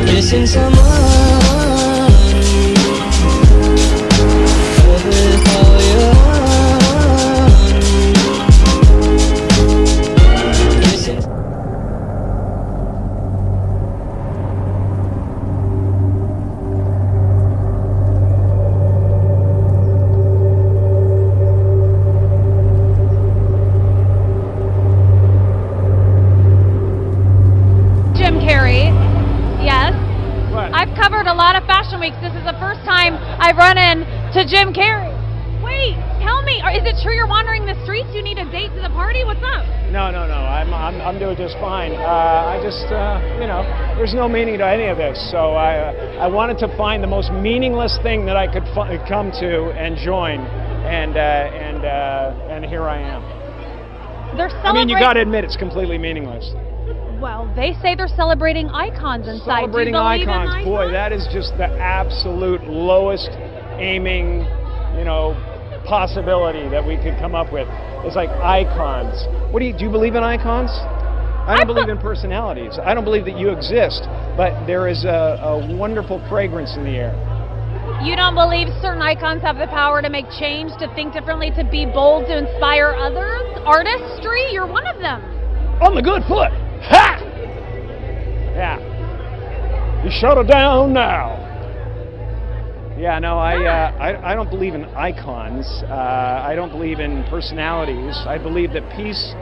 Missing someone. Jim Carrey. Yes. What? I've covered a lot of fashion weeks. This is the first time I've run into Jim Carrey. Wait, tell me, is it true you're wandering the streets? You need a date to the party? What's up? No. I'm doing just fine. I just, there's no meaning to any of this. So I wanted to find the most meaningless thing that I could come to and join, and here I am. They're celebrating. I mean, you got to admit it's completely meaningless. Well, they say they're celebrating icons inside. Celebrating icons, boy, that is just the absolute lowest aiming, possibility that we could come up with. It's like icons. Do you believe in icons? I don't believe in personalities. I don't believe that you exist, but there is a wonderful fragrance in the air. You don't believe certain icons have the power to make change, to think differently, to be bold, to inspire others? Artistry? You're one of them. On the good foot. Ha! Yeah. You shut her down now. Yeah, no, I don't believe in icons. I don't believe in personalities. I believe that peace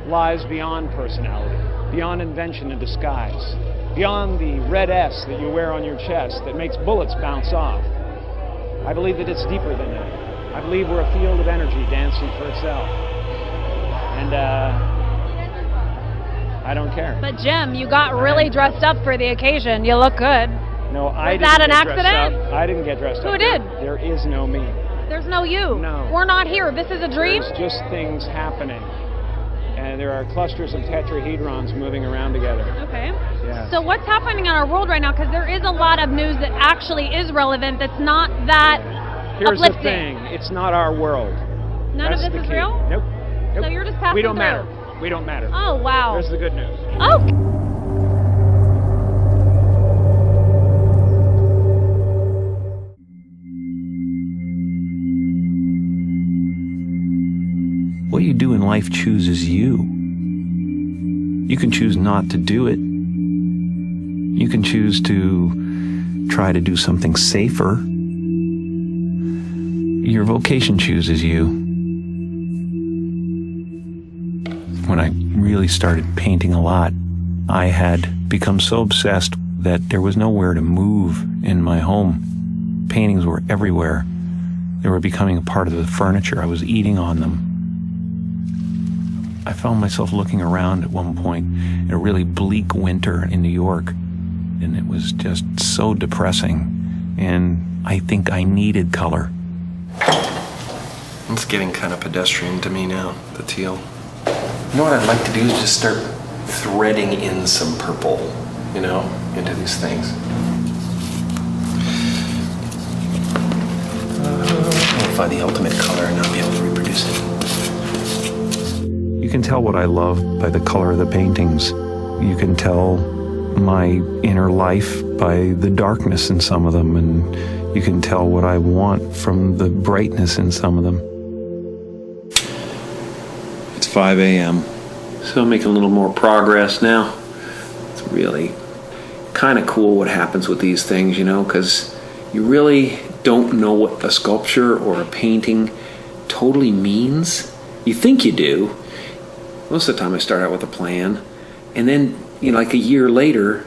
lies beyond personality, beyond invention and disguise, beyond the red S that you wear on your chest that makes bullets bounce off. I believe that it's deeper than that. I believe we're a field of energy dancing for itself. And I don't care. But Jim, you got really dressed up for the occasion. You look good. No, I didn't. Was that an get dressed accident? up. I didn't get dressed up. Who did? There is no me. There's no you. No. We're not here. This is a dream? There's just things happening. And there are clusters of tetrahedrons moving around together. Okay. Yeah. So what's happening in our world right now? Because there is a lot of news that actually is relevant that's not that Here's uplifting. the thing. It's not our world. None That's of this the is key. real? Nope. So you're just passing We don't through. matter. We don't matter. Oh, wow. There's the good news. Oh. What you do in life chooses you. You can choose not to do it. You can choose to try to do something safer. Your vocation chooses you. When I really started painting a lot, I had become so obsessed that there was nowhere to move in my home. Paintings were everywhere. They were becoming a part of the furniture. I was eating on them. I found myself looking around at one point in a really bleak winter in New York, and it was just so depressing, and I think I needed color. It's getting kind of pedestrian to me now, the teal. You know what I'd like to do is just start threading in some purple, into these things. I'll find the ultimate color and I'll be able to reproduce it. You can tell what I love by the color of the paintings. You can tell my inner life by the darkness in some of them, and you can tell what I want from the brightness in some of them. It's 5 a.m. So I'm making a little more progress now. It's really kind of cool what happens with these things, because you really don't know what a sculpture or a painting totally means. You think you do. Most of the time I start out with a plan, and then, like a year later,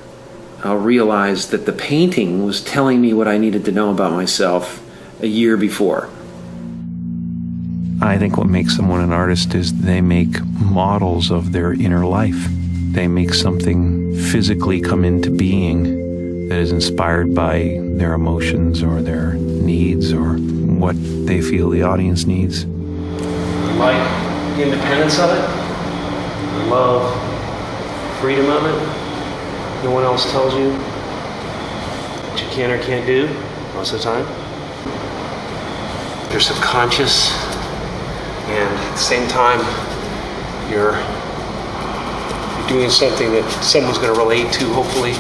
I'll realize that the painting was telling me what I needed to know about myself a year before. I think what makes someone an artist is they make models of their inner life. They make something physically come into being that is inspired by their emotions or their needs or what they feel the audience needs. Like the independence of it, the love, freedom of it. No one else tells you what you can or can't do most of the time. your subconscious, and at the same time, you're doing something that someone's going to relate to, hopefully.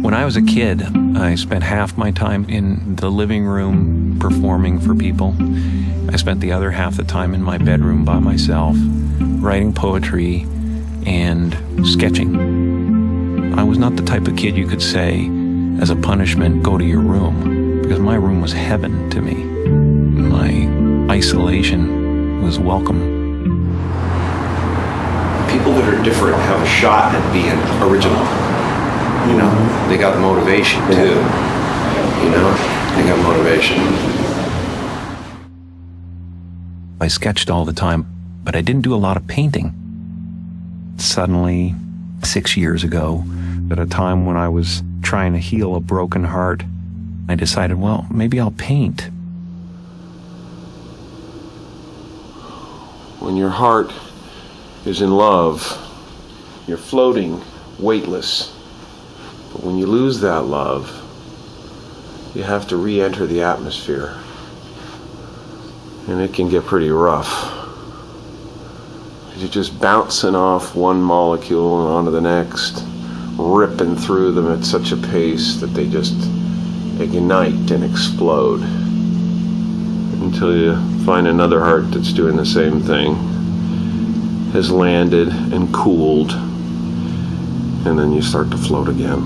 When I was a kid, I spent half my time in the living room performing for people. I spent the other half the time in my bedroom by myself, writing poetry and sketching. I was not the type of kid you could say, as a punishment, go to your room, because my room was heaven to me. My isolation was welcome. People that are different have a shot at being original. You know, they got motivation too. You know, they got motivation. I sketched all the time, but I didn't do a lot of painting. Suddenly, 6 years ago, at a time when I was trying to heal a broken heart, I decided, well, maybe I'll paint. When your heart is in love, you're floating, weightless. But when you lose that love, you have to re-enter the atmosphere. And it can get pretty rough. You're just bouncing off one molecule and onto the next, ripping through them at such a pace that they just ignite and explode. Until you find another heart that's doing the same thing, has landed and cooled, and then you start to float again.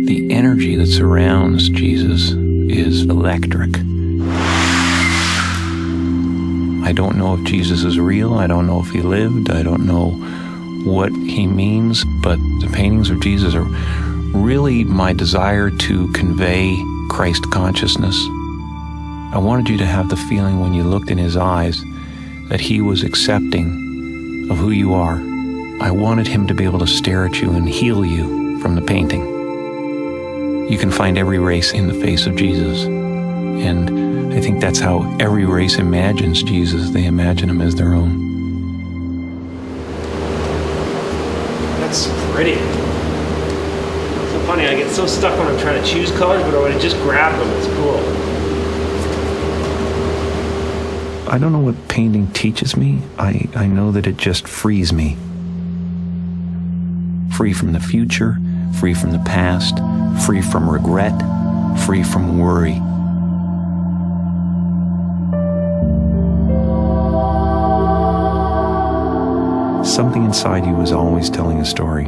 The energy that surrounds Jesus is electric. I don't know if Jesus is real. I don't know if he lived. I don't know what he means, but the paintings of Jesus are really my desire to convey Christ consciousness. I wanted you to have the feeling when you looked in his eyes that he was accepting of who you are. I wanted him to be able to stare at you and heal you from the painting. You can find every race in the face of Jesus. And I think that's how every race imagines Jesus. They imagine him as their own. That's pretty. So funny, I get so stuck when I'm trying to choose colors, but when I just grab them, it's cool. I don't know what painting teaches me. I know that it just frees me. Free from the future, free from the past, free from regret, free from worry. Something inside you is always telling a story.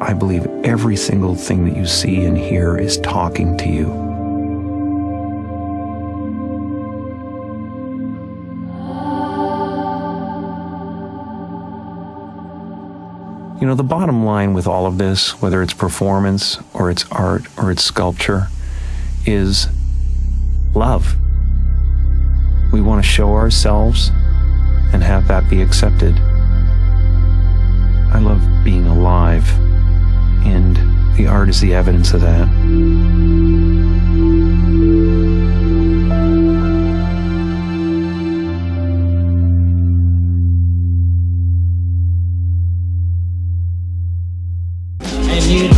I believe every single thing that you see and hear is talking to you. You know, the bottom line with all of this, whether it's performance or it's art or it's sculpture, is love. We want to show ourselves and have that be accepted. I love being alive, and the art is the evidence of that. And you